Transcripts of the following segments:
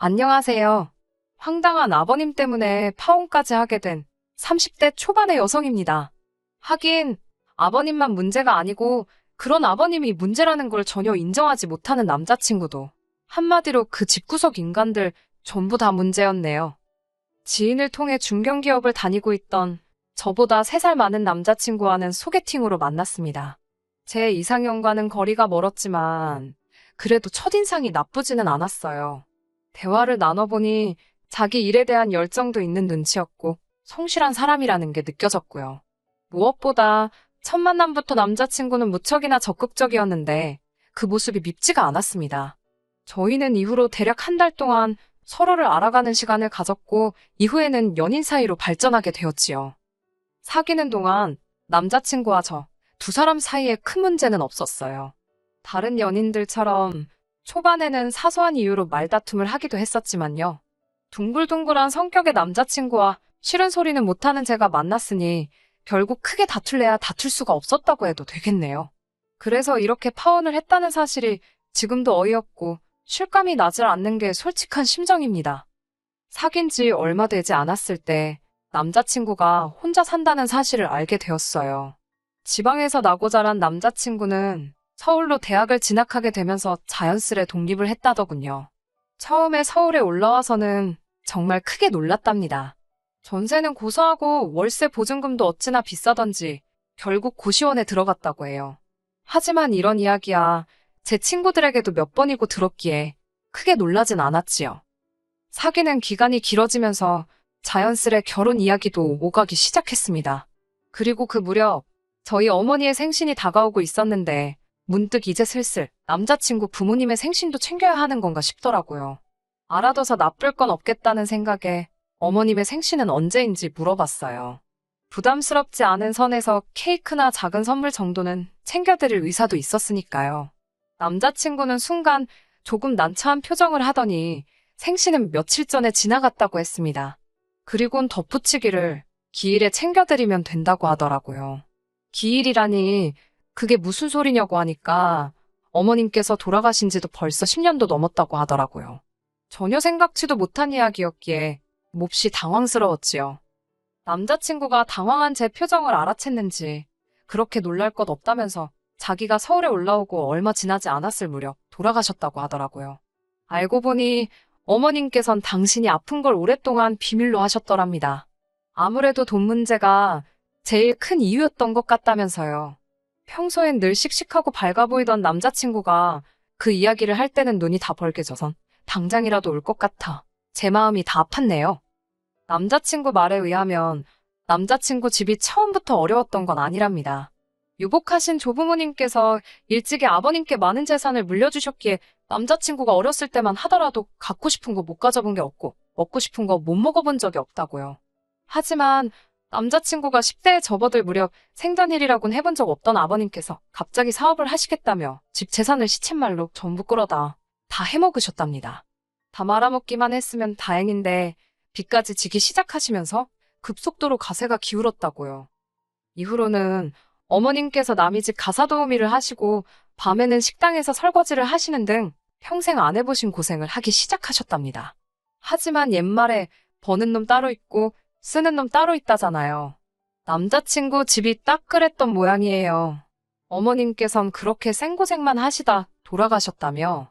안녕하세요. 황당한 아버님 때문에 파혼까지 하게 된 30대 초반의 여성입니다. 하긴 아버님만 문제가 아니고 그런 아버님이 문제라는 걸 전혀 인정하지 못하는 남자친구도 한마디로 그 집구석 인간들 전부 다 문제였네요. 지인을 통해 중견기업을 다니고 있던 저보다 3살 많은 남자친구와는 소개팅으로 만났습니다. 제 이상형과는 거리가 멀었지만 그래도 첫인상이 나쁘지는 않았어요. 대화를 나눠보니 자기 일에 대한 열정도 있는 눈치였고 성실한 사람이라는 게 느껴졌고요. 무엇보다 첫 만남부터 남자친구는 무척이나 적극적이었는데 그 모습이 밉지가 않았습니다. 저희는 이후로 대략 1달 동안 서로를 알아가는 시간을 가졌고 이후에는 연인 사이로 발전하게 되었지요. 사귀는 동안 남자친구와 저 두 사람 사이에 큰 문제는 없었어요. 다른 연인들처럼 초반에는 사소한 이유로 말다툼을 하기도 했었지만요. 둥글둥글한 성격의 남자친구와 싫은 소리는 못하는 제가 만났으니 결국 크게 다툴래야 다툴 수가 없었다고 해도 되겠네요. 그래서 이렇게 파혼을 했다는 사실이 지금도 어이없고 실감이 나질 않는 게 솔직한 심정입니다. 사귄 지 얼마 되지 않았을 때 남자친구가 혼자 산다는 사실을 알게 되었어요. 지방에서 나고 자란 남자친구는 서울로 대학을 진학하게 되면서 자연스레 독립을 했다더군요. 처음에 서울에 올라와서는 정말 크게 놀랐답니다. 전세는 고사하고 월세 보증금도 어찌나 비싸던지 결국 고시원에 들어갔다고 해요. 하지만 이런 이야기야 제 친구들에게도 몇 번이고 들었기에 크게 놀라진 않았지요. 사귀는 기간이 길어지면서 자연스레 결혼 이야기도 오가기 시작했습니다. 그리고 그 무렵 저희 어머니의 생신이 다가오고 있었는데 문득 이제 슬슬 남자친구 부모님의 생신도 챙겨야 하는 건가 싶더라고요. 알아둬서 나쁠 건 없겠다는 생각에 어머님의 생신은 언제인지 물어봤어요. 부담스럽지 않은 선에서 케이크나 작은 선물 정도는 챙겨드릴 의사도 있었으니까요. 남자친구는 순간 조금 난처한 표정을 하더니 생신은 며칠 전에 지나갔다고 했습니다. 그리곤 덧붙이기를 기일에 챙겨드리면 된다고 하더라고요. 기일이라니 그게 무슨 소리냐고 하니까 어머님께서 돌아가신 지도 벌써 10년도 넘었다고 하더라고요. 전혀 생각지도 못한 이야기였기에 몹시 당황스러웠지요. 남자친구가 당황한 제 표정을 알아챘는지 그렇게 놀랄 것 없다면서 자기가 서울에 올라오고 얼마 지나지 않았을 무렵 돌아가셨다고 하더라고요. 알고 보니 어머님께선 당신이 아픈 걸 오랫동안 비밀로 하셨더랍니다. 아무래도 돈 문제가 제일 큰 이유였던 것 같다면서요. 평소엔 늘 씩씩하고 밝아 보이던 남자친구가 그 이야기를 할 때는 눈이 다 벌개져선 당장이라도 울 것 같아 제 마음이 다 아팠네요. 남자친구 말에 의하면 남자친구 집이 처음부터 어려웠던 건 아니랍니다. 유복하신 조부모님께서 일찍이 아버님께 많은 재산을 물려주셨기에 남자친구가 어렸을 때만 하더라도 갖고 싶은 거 못 가져본 게 없고 먹고 싶은 거 못 먹어본 적이 없다고요. 하지만 남자친구가 10대에 접어들 무렵 생전일이라곤 해본 적 없던 아버님께서 갑자기 사업을 하시겠다며 집 재산을 시쳇말로 전부 끌어다 다 해먹으셨답니다. 다 말아먹기만 했으면 다행인데 빚까지 지기 시작하시면서 급속도로 가세가 기울었다고요. 이후로는 어머님께서 남의 집 가사도우미를 하시고 밤에는 식당에서 설거지를 하시는 등 평생 안 해보신 고생을 하기 시작하셨답니다. 하지만 옛말에 버는 놈 따로 있고 쓰는 놈 따로 있다잖아요. 남자친구 집이 딱 그랬던 모양이에요. 어머님께선 그렇게 생고생만 하시다 돌아가셨다며.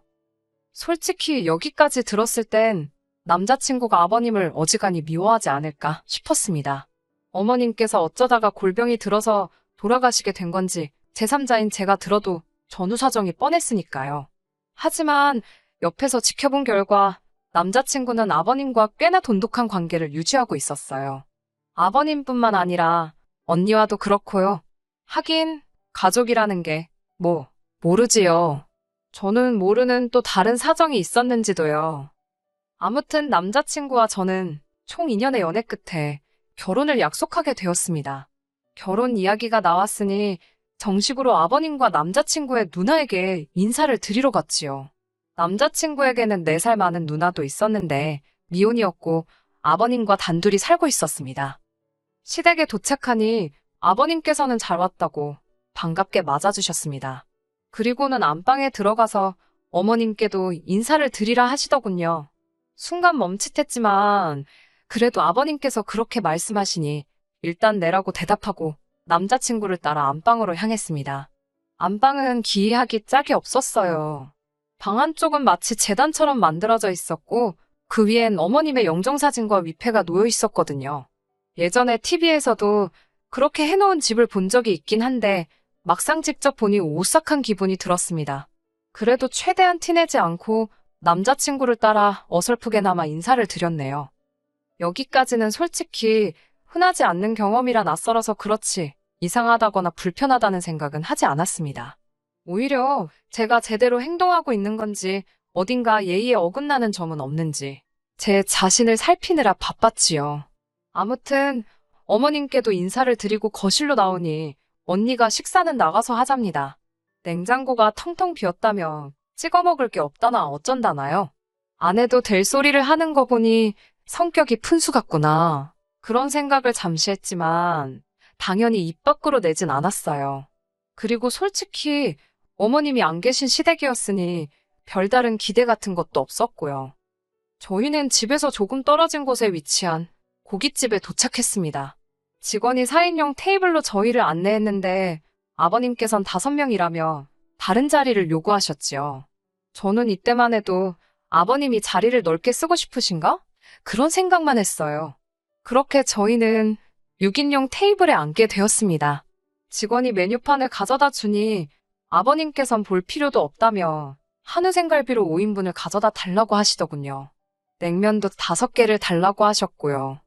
솔직히 여기까지 들었을 땐 남자친구가 아버님을 어지간히 미워하지 않을까 싶었습니다. 어머님께서 어쩌다가 골병이 들어서 돌아가시게 된 건지 제3자인 제가 들어도 전후 사정이 뻔했으니까요. 하지만 옆에서 지켜본 결과 남자친구는 아버님과 꽤나 돈독한 관계를 유지하고 있었어요. 아버님뿐만 아니라 언니와도 그렇고요. 하긴 가족이라는 게 모르지요. 저는 모르는 또 다른 사정이 있었는지도요. 아무튼 남자친구와 저는 총 2년의 연애 끝에 결혼을 약속하게 되었습니다. 결혼 이야기가 나왔으니 정식으로 아버님과 남자친구의 누나에게 인사를 드리러 갔지요. 남자친구에게는 4살 많은 누나도 있었는데 미혼이었고 아버님과 단둘이 살고 있었습니다. 시댁에 도착하니 아버님께서는 잘 왔다고 반갑게 맞아주셨습니다. 그리고는 안방에 들어가서 어머님께도 인사를 드리라 하시더군요. 순간 멈칫했지만 그래도 아버님께서 그렇게 말씀하시니 일단 내라고 대답하고 남자친구를 따라 안방으로 향했습니다. 안방은 기이하기 짝이 없었어요. 방 한쪽은 마치 재단처럼 만들어져 있었고 그 위엔 어머님의 영정사진과 위패가 놓여 있었거든요. 예전에 TV에서도 그렇게 해놓은 집을 본 적이 있긴 한데 막상 직접 보니 오싹한 기분이 들었습니다. 그래도 최대한 티내지 않고 남자친구를 따라 어설프게나마 인사를 드렸네요. 여기까지는 솔직히 흔하지 않는 경험이라 낯설어서 그렇지 이상하다거나 불편하다는 생각은 하지 않았습니다. 오히려 제가 제대로 행동하고 있는 건지 어딘가 예의에 어긋나는 점은 없는지 제 자신을 살피느라 바빴지요. 아무튼 어머님께도 인사를 드리고 거실로 나오니 언니가 식사는 나가서 하잡니다. 냉장고가 텅텅 비었다며 찍어 먹을 게 없다나 어쩐다나요? 안 해도 될 소리를 하는 거 보니 성격이 푼수 같구나. 그런 생각을 잠시 했지만 당연히 입 밖으로 내진 않았어요. 그리고 솔직히 어머님이 안 계신 시댁이었으니 별다른 기대 같은 것도 없었고요. 저희는 집에서 조금 떨어진 곳에 위치한 고깃집에 도착했습니다. 직원이 4인용 테이블로 저희를 안내했는데 아버님께선 5명이라며 다른 자리를 요구하셨지요. 저는 이때만 해도 아버님이 자리를 넓게 쓰고 싶으신가? 그런 생각만 했어요. 그렇게 저희는 6인용 테이블에 앉게 되었습니다. 직원이 메뉴판을 가져다 주니 아버님께선 볼 필요도 없다며 한우 생갈비로 5인분을 가져다 달라고 하시더군요. 냉면도 5개를 달라고 하셨고요.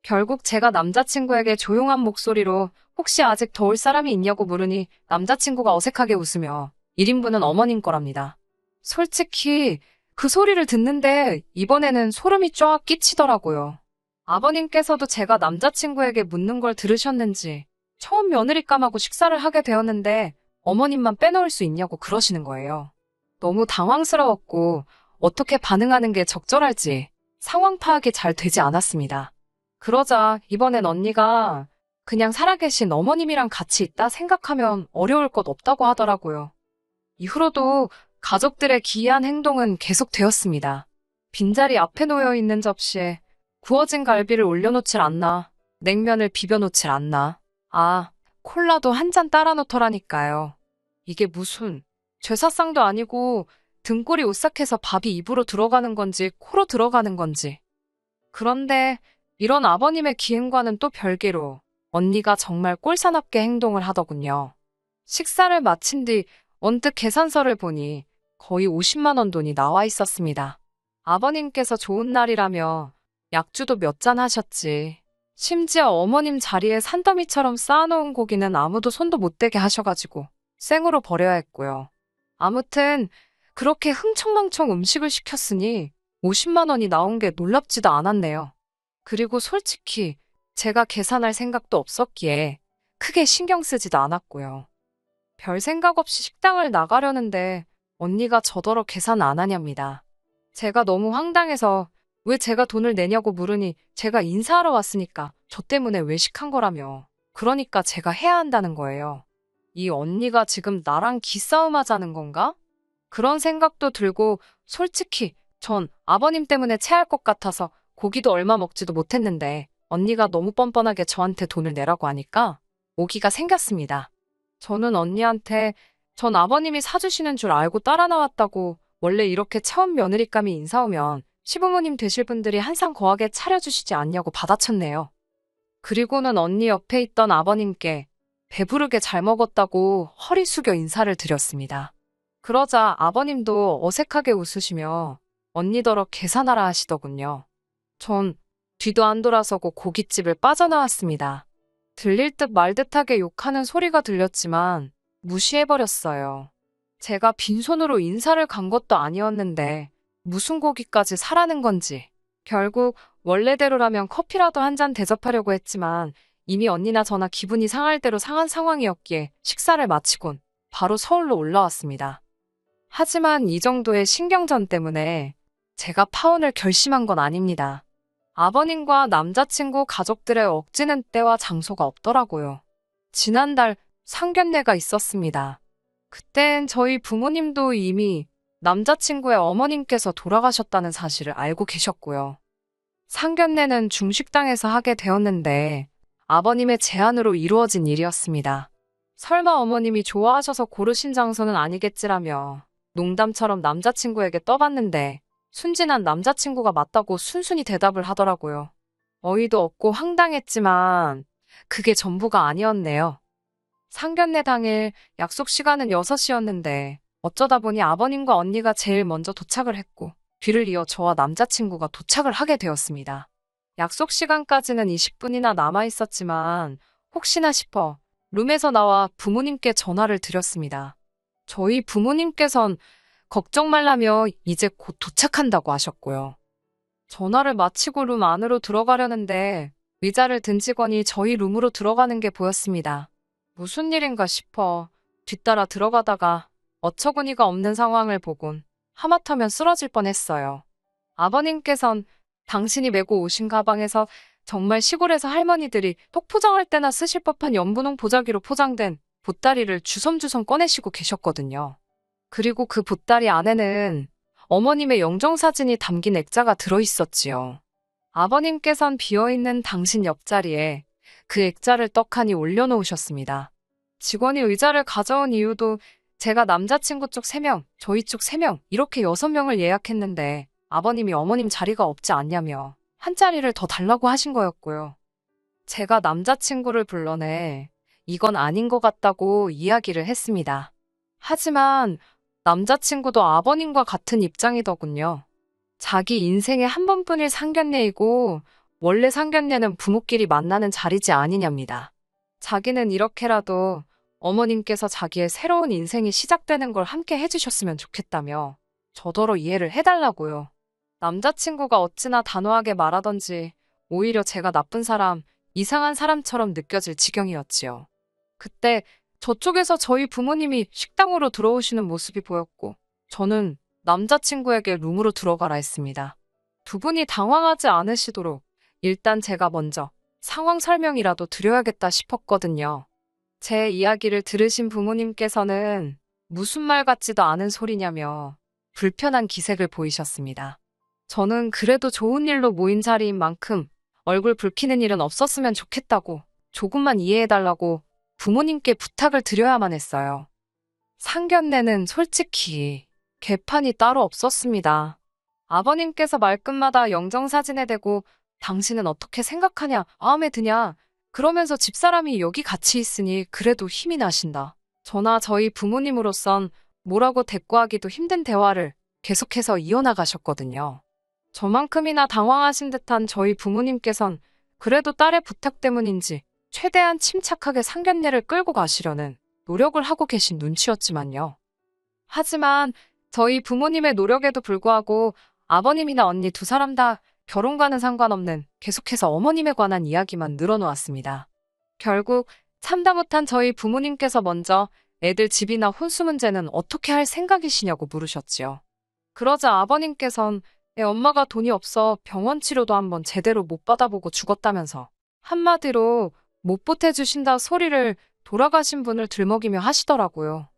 결국 제가 남자친구에게 조용한 목소리로 혹시 아직 더울 사람이 있냐고 물으니 남자친구가 어색하게 웃으며 1인분은 어머님 거랍니다. 솔직히 그 소리를 듣는데 이번에는 소름이 쫙 끼치더라고요. 아버님께서도 제가 남자친구에게 묻는 걸 들으셨는지 처음 며느리감하고 식사를 하게 되었는데 어머님만 빼놓을 수 있냐고 그러시는 거예요. 너무 당황스러웠고 어떻게 반응하는 게 적절할지 상황 파악이 잘 되지 않았습니다. 그러자 이번엔 언니가 그냥 살아계신 어머님이랑 같이 있다 생각하면 어려울 것 없다고 하더라고요. 이후로도 가족들의 기이한 행동은 계속되었습니다. 빈자리 앞에 놓여 있는 접시에 구워진 갈비를 올려놓질 않나, 냉면을 비벼놓질 않나, 콜라도 한 잔 따라 놓더라니까요. 이게 무슨 제사상도 아니고 등골이 오싹해서 밥이 입으로 들어가는 건지 코로 들어가는 건지. 그런데 이런 아버님의 기행과는 또 별개로 언니가 정말 꼴사납게 행동을 하더군요. 식사를 마친 뒤 언뜻 계산서를 보니 거의 50만 원 돈이 나와 있었습니다. 아버님께서 좋은 날이라며 약주도 몇 잔 하셨지. 심지어 어머님 자리에 산더미처럼 쌓아놓은 고기는 아무도 손도 못 대게 하셔가지고 생으로 버려야 했고요. 아무튼 그렇게 흥청망청 음식을 시켰으니 50만 원이 나온 게 놀랍지도 않았네요. 그리고 솔직히 제가 계산할 생각도 없었기에 크게 신경 쓰지도 않았고요. 별 생각 없이 식당을 나가려는데 언니가 저더러 계산 안 하냐입니다. 제가 너무 황당해서 왜 제가 돈을 내냐고 물으니 제가 인사하러 왔으니까 저 때문에 외식한 거라며. 그러니까 제가 해야 한다는 거예요. 이 언니가 지금 나랑 기싸움 하자는 건가? 그런 생각도 들고 솔직히 전 아버님 때문에 체할 것 같아서 고기도 얼마 먹지도 못했는데 언니가 너무 뻔뻔하게 저한테 돈을 내라고 하니까 오기가 생겼습니다. 저는 언니한테 전 아버님이 사주시는 줄 알고 따라 나왔다고 원래 이렇게 처음 며느리감이 인사 오면 시부모님 되실 분들이 한상 거하게 차려주시지 않냐고 받아쳤네요. 그리고는 언니 옆에 있던 아버님께 배부르게 잘 먹었다고 허리 숙여 인사를 드렸습니다. 그러자 아버님도 어색하게 웃으시며 언니더러 계산하라 하시더군요. 전 뒤도 안 돌아서고 고깃집을 빠져나왔습니다. 들릴 듯 말 듯하게 욕하는 소리가 들렸지만 무시해버렸어요. 제가 빈손으로 인사를 간 것도 아니었는데 무슨 고기까지 사라는 건지. 결국 원래대로라면 커피라도 한 잔 대접하려고 했지만 이미 언니나 저나 기분이 상할 대로 상한 상황이었기에 식사를 마치곤 바로 서울로 올라왔습니다. 하지만 이 정도의 신경전 때문에 제가 파혼을 결심한 건 아닙니다. 아버님과 남자친구 가족들의 억지는 때와 장소가 없더라고요. 지난달 상견례가 있었습니다. 그땐 저희 부모님도 이미 남자친구의 어머님께서 돌아가셨다는 사실을 알고 계셨고요. 상견례는 중식당에서 하게 되었는데 아버님의 제안으로 이루어진 일이었습니다. 설마 어머님이 좋아하셔서 고르신 장소는 아니겠지라며 농담처럼 남자친구에게 떠봤는데 순진한 남자친구가 맞다고 순순히 대답을 하더라고요. 어이도 없고 황당했지만 그게 전부가 아니었네요. 상견례 당일 약속 시간은 6시였는데 어쩌다 보니 아버님과 언니가 제일 먼저 도착을 했고 뒤를 이어 저와 남자친구가 도착을 하게 되었습니다. 약속 시간까지는 20분이나 남아 있었지만 혹시나 싶어 룸에서 나와 부모님께 전화를 드렸습니다. 저희 부모님께선 걱정 말라며 이제 곧 도착한다고 하셨고요. 전화를 마치고 룸 안으로 들어가려는데 의자를 든 직원이 저희 룸으로 들어가는 게 보였습니다. 무슨 일인가 싶어 뒤따라 들어가다가 어처구니가 없는 상황을 보곤 하마터면 쓰러질 뻔했어요. 아버님께선 당신이 메고 오신 가방에서 정말 시골에서 할머니들이 톡 포장할 때나 쓰실 법한 연분홍 보자기로 포장된 보따리를 주섬주섬 꺼내시고 계셨거든요. 그리고 그 보따리 안에는 어머님의 영정사진이 담긴 액자가 들어있었지요. 아버님께선 비어있는 당신 옆자리에 그 액자를 떡하니 올려놓으셨습니다. 직원이 의자를 가져온 이유도 제가 남자친구 쪽 3명, 저희 쪽 3명, 이렇게 6명을 예약했는데 아버님이 어머님 자리가 없지 않냐며 한 자리를 더 달라고 하신 거였고요. 제가 남자친구를 불러내 이건 아닌 것 같다고 이야기를 했습니다. 하지만 남자친구도 아버님과 같은 입장이더군요. 자기 인생에 한 번뿐일 상견례이고 원래 상견례는 부모끼리 만나는 자리지 아니냐입니다. 자기는 이렇게라도 어머님께서 자기의 새로운 인생이 시작되는 걸 함께 해주셨으면 좋겠다며 저더러 이해를 해달라고요. 남자친구가 어찌나 단호하게 말하던지 오히려 제가 나쁜 사람, 이상한 사람처럼 느껴질 지경이었지요. 그때 저쪽에서 저희 부모님이 식당으로 들어오시는 모습이 보였고 저는 남자친구에게 룸으로 들어가라 했습니다. 두 분이 당황하지 않으시도록 일단 제가 먼저 상황 설명이라도 드려야겠다 싶었거든요. 제 이야기를 들으신 부모님께서는 무슨 말 같지도 않은 소리냐며 불편한 기색을 보이셨습니다. 저는 그래도 좋은 일로 모인 자리인 만큼 얼굴 붉히는 일은 없었으면 좋겠다고 조금만 이해해달라고 부모님께 부탁을 드려야만 했어요. 상견례는 솔직히 개판이 따로 없었습니다. 아버님께서 말끝마다 영정사진에 대고 당신은 어떻게 생각하냐, 마음에 드냐, 그러면서 집사람이 여기 같이 있으니 그래도 힘이 나신다. 저나 저희 부모님으로선 뭐라고 대꾸하기도 힘든 대화를 계속해서 이어나가셨거든요. 저만큼이나 당황하신 듯한 저희 부모님께선 그래도 딸의 부탁 때문인지 최대한 침착하게 상견례를 끌고 가시려는 노력을 하고 계신 눈치였지만요. 하지만 저희 부모님의 노력에도 불구하고 아버님이나 언니 두 사람 다 결혼과는 상관없는 계속해서 어머님에 관한 이야기만 늘어놓았습니다. 결국 참다 못한 저희 부모님께서 먼저 애들 집이나 혼수 문제는 어떻게 할 생각이시냐고 물으셨지요. 그러자 아버님께선 애 엄마가 돈이 없어 병원 치료도 한번 제대로 못 받아보고 죽었다면서 한마디로 못 보태주신다 소리를 돌아가신 분을 들먹이며 하시더라고요.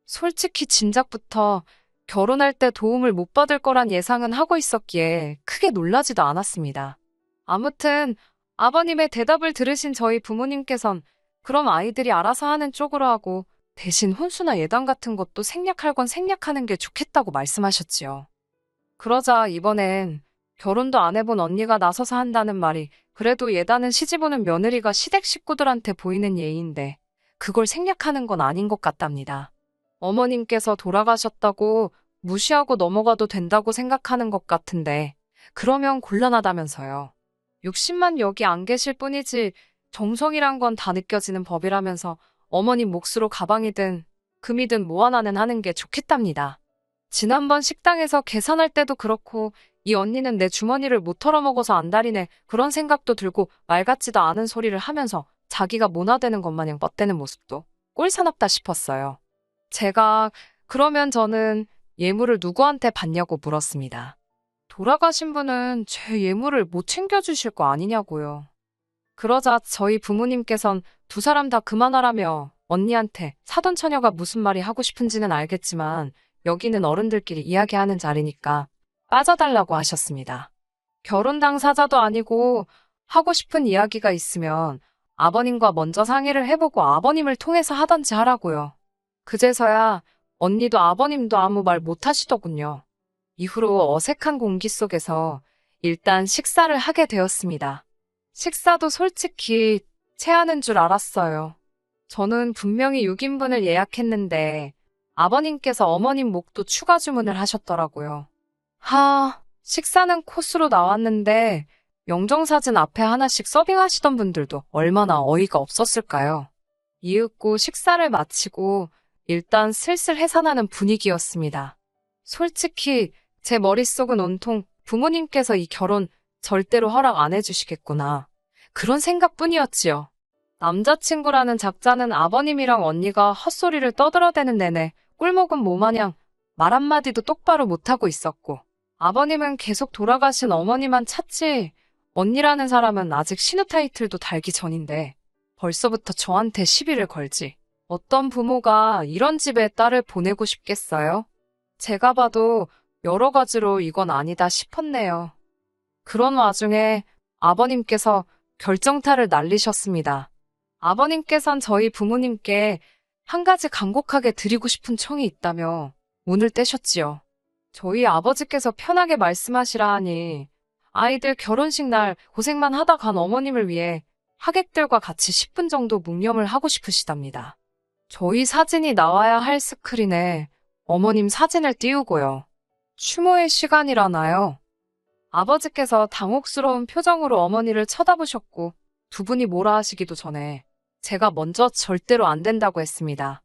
솔직히 진작부터 결혼할 때 도움을 못 받을 거란 예상은 하고 있었기에 크게 놀라지도 않았습니다. 아무튼 아버님의 대답을 들으신 저희 부모님께선 그럼 아이들이 알아서 하는 쪽으로 하고 대신 혼수나 예단 같은 것도 생략할 건 생략하는 게 좋겠다고 말씀하셨지요. 그러자 이번엔 결혼도 안 해본 언니가 나서서 한다는 말이 그래도 예단은 시집 오는 며느리가 시댁 식구들한테 보이는 예의인데 그걸 생략하는 건 아닌 것 같답니다. 어머님께서 돌아가셨다고 무시하고 넘어가도 된다고 생각하는 것 같은데 그러면 곤란하다면서요. 60만 여기 안 계실 뿐이지 정성이란 건 다 느껴지는 법이라면서 어머님 몫으로 가방이든 금이든 뭐 하나는 하는 게 좋겠답니다. 지난번 식당에서 계산할 때도 그렇고 이 언니는 내 주머니를 못 털어먹어서 안달이네 그런 생각도 들고 말 같지도 않은 소리를 하면서 자기가 모나되는 것 마냥 뻗대는 모습도 꼴사납다 싶었어요. 제가 그러면 저는 예물을 누구한테 받냐고 물었습니다. 돌아가신 분은 제 예물을 못 챙겨주실 거 아니냐고요. 그러자 저희 부모님께선 두 사람 다 그만하라며 언니한테 사돈 처녀가 무슨 말이 하고 싶은지는 알겠지만 여기는 어른들끼리 이야기하는 자리니까 빠져달라고 하셨습니다. 결혼 당사자도 아니고 하고 싶은 이야기가 있으면 아버님과 먼저 상의를 해보고 아버님을 통해서 하던지 하라고요. 그제서야 언니도 아버님도 아무 말 못하시더군요. 이후로 어색한 공기 속에서 일단 식사를 하게 되었습니다. 식사도 솔직히 체하는 줄 알았어요. 저는 분명히 6인분을 예약했는데 아버님께서 어머님 목도 추가 주문을 하셨더라고요. 식사는 코스로 나왔는데 영정사진 앞에 하나씩 서빙하시던 분들도 얼마나 어이가 없었을까요? 이윽고 식사를 마치고 일단 슬슬 해산하는 분위기였습니다. 솔직히 제 머릿속은 온통 부모님께서 이 결혼 절대로 허락 안 해주시겠구나. 그런 생각뿐이었지요. 남자친구라는 작자는 아버님이랑 언니가 헛소리를 떠들어대는 내내 꿀먹은 모마냥 말 한마디도 똑바로 못하고 있었고, 아버님은 계속 돌아가신 어머니만 찾지 언니라는 사람은 아직 신우 타이틀도 달기 전인데 벌써부터 저한테 시비를 걸지. 어떤 부모가 이런 집에 딸을 보내고 싶겠어요? 제가 봐도 여러 가지로 이건 아니다 싶었네요. 그런 와중에 아버님께서 결정타를 날리셨습니다. 아버님께선 저희 부모님께 한 가지 간곡하게 드리고 싶은 청이 있다며 문을 떼셨지요. 저희 아버지께서 편하게 말씀하시라 하니 아이들 결혼식 날 고생만 하다 간 어머님을 위해 하객들과 같이 10분 정도 묵념을 하고 싶으시답니다. 저희 사진이 나와야 할 스크린에 어머님 사진을 띄우고요. 추모의 시간이라나요? 아버지께서 당혹스러운 표정으로 어머니를 쳐다보셨고 두 분이 뭐라 하시기도 전에 제가 먼저 절대로 안 된다고 했습니다.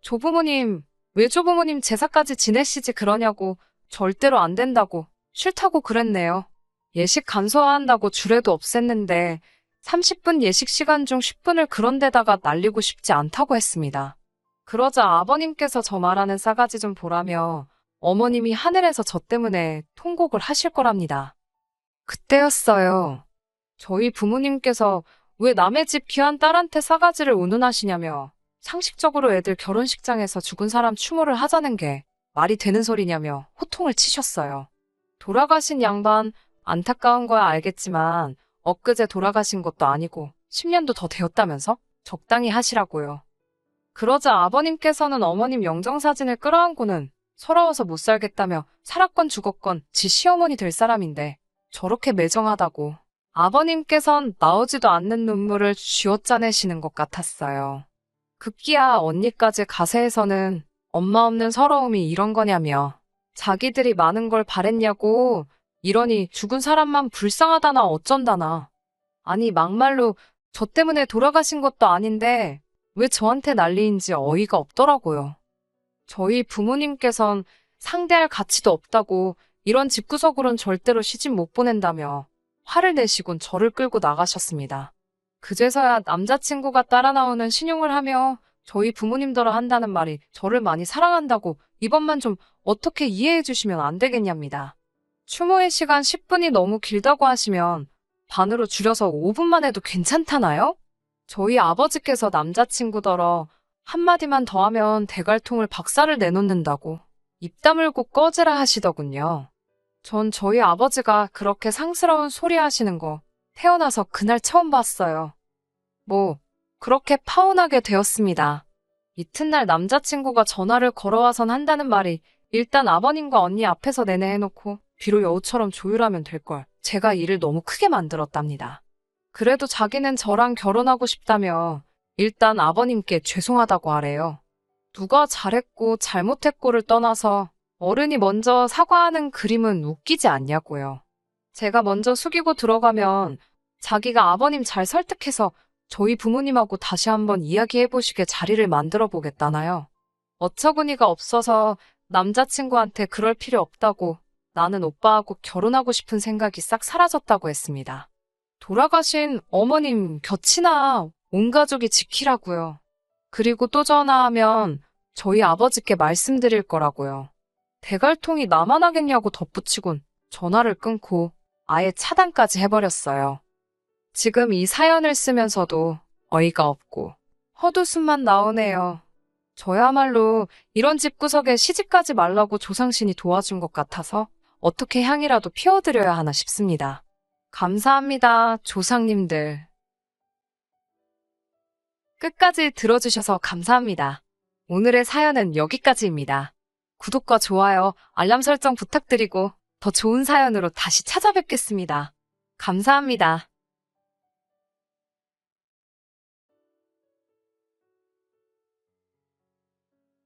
조부모님, 왜 조부모님 제사까지 지내시지 그러냐고 절대로 안 된다고 싫다고 그랬네요. 예식 간소화한다고 주례도 없앴는데 30분 예식 시간 중 10분을 그런 데다가 날리고 싶지 않다고 했습니다. 그러자 아버님께서 저 말하는 싸가지 좀 보라며 어머님이 하늘에서 저 때문에 통곡을 하실 거랍니다. 그때였어요. 저희 부모님께서 왜 남의 집 귀한 딸한테 싸가지를 운운하시냐며 상식적으로 애들 결혼식장에서 죽은 사람 추모를 하자는 게 말이 되는 소리냐며 호통을 치셨어요. 돌아가신 양반 안타까운 거야 알겠지만 엊그제 돌아가신 것도 아니고 10년도 더 되었다면서 적당히 하시라고요. 그러자 아버님께서는 어머님 영정사진을 끌어안고는 서러워서 못 살겠다며 살았건 죽었건 지 시어머니 될 사람인데 저렇게 매정하다고. 아버님께선 나오지도 않는 눈물을 쥐어짜내시는 것 같았어요. 급기야 언니까지 가세에서는 엄마 없는 서러움이 이런 거냐며 자기들이 많은 걸 바랬냐고 이러니 죽은 사람만 불쌍하다나 어쩐다나. 아니 막말로 저 때문에 돌아가신 것도 아닌데 왜 저한테 난리인지 어이가 없더라고요. 저희 부모님께선 상대할 가치도 없다고 이런 집구석으론 절대로 시집 못 보낸다며 화를 내시곤 저를 끌고 나가셨습니다. 그제서야 남자친구가 따라 나오는 신용을 하며 저희 부모님더러 한다는 말이 저를 많이 사랑한다고 이번만 좀 어떻게 이해해 주시면 안 되겠냐입니다. 추모의 시간 10분이 너무 길다고 하시면 반으로 줄여서 5분만 해도 괜찮다나요? 저희 아버지께서 남자친구더러 한마디만 더 하면 대갈통을 박살을 내놓는다고 입 다물고 꺼지라 하시더군요. 전 저희 아버지가 그렇게 상스러운 소리 하시는 거 태어나서 그날 처음 봤어요. 그렇게 파혼하게 되었습니다. 이튿날 남자친구가 전화를 걸어와선 한다는 말이 일단 아버님과 언니 앞에서 내내 해놓고 뒤로 여우처럼 조율하면 될걸 제가 일을 너무 크게 만들었답니다. 그래도 자기는 저랑 결혼하고 싶다며 일단 아버님께 죄송하다고 하래요. 누가 잘했고 잘못했고를 떠나서 어른이 먼저 사과하는 그림은 웃기지 않냐고요. 제가 먼저 숙이고 들어가면 자기가 아버님 잘 설득해서 저희 부모님하고 다시 한번 이야기해보시게 자리를 만들어 보겠다나요. 어처구니가 없어서 남자친구한테 그럴 필요 없다고 나는 오빠하고 결혼하고 싶은 생각이 싹 사라졌다고 했습니다. 돌아가신 어머님 곁이나 온 가족이 지키라고요. 그리고 또 전화하면 저희 아버지께 말씀드릴 거라고요. 대갈통이 나만 하겠냐고 덧붙이곤 전화를 끊고 아예 차단까지 해버렸어요. 지금 이 사연을 쓰면서도 어이가 없고 헛웃음만 나오네요. 저야말로 이런 집구석에 시집가지 말라고 조상신이 도와준 것 같아서 어떻게 향이라도 피워드려야 하나 싶습니다. 감사합니다, 조상님들. 끝까지 들어주셔서 감사합니다. 오늘의 사연은 여기까지입니다. 구독과 좋아요, 알람 설정 부탁드리고 더 좋은 사연으로 다시 찾아뵙겠습니다. 감사합니다.